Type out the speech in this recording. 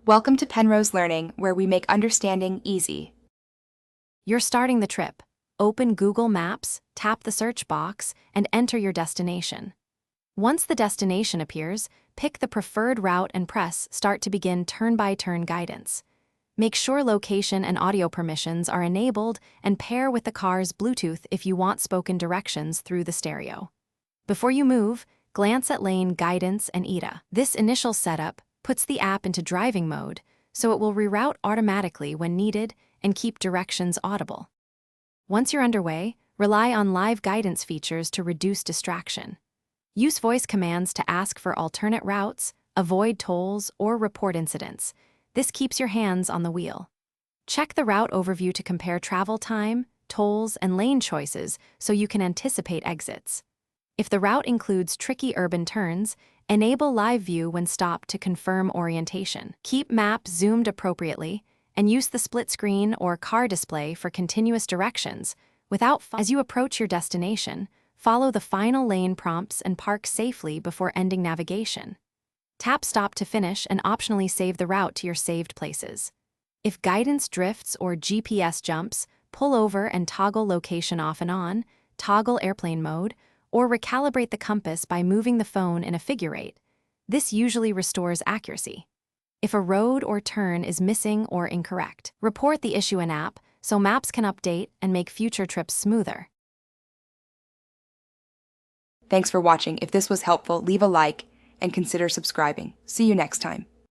Welcome to Penrose Learning, where we make understanding easy. You're starting the trip. Open Google Maps, tap the search box, and enter your destination. Once the destination appears, pick the preferred route and press Start to begin turn-by-turn guidance. Make sure location and audio permissions are enabled and pair with the car's Bluetooth if you want spoken directions through the stereo. Before you move, glance at lane guidance and ETA. This initial setup puts the app into driving mode, so it will reroute automatically when needed and keep directions audible. Once you're underway, rely on live guidance features to reduce distraction. Use voice commands to ask for alternate routes, avoid tolls, or report incidents. This keeps your hands on the wheel. Check the route overview to compare travel time, tolls, and lane choices so you can anticipate exits. If the route includes tricky urban turns, enable live view when stopped to confirm orientation. Keep map zoomed appropriately, and use the split screen or car display for continuous directions. As you approach your destination, follow the final lane prompts and park safely before ending navigation. Tap Stop to finish and optionally save the route to your saved places. If guidance drifts or GPS jumps, pull over and toggle location off and on, toggle airplane mode, or recalibrate the compass by moving the phone in a figure eight. This usually restores accuracy. If a road or turn is missing or incorrect, report the issue in app so maps can update and make future trips smoother. Thanks for watching. If this was helpful, leave a like and consider subscribing. See you next time.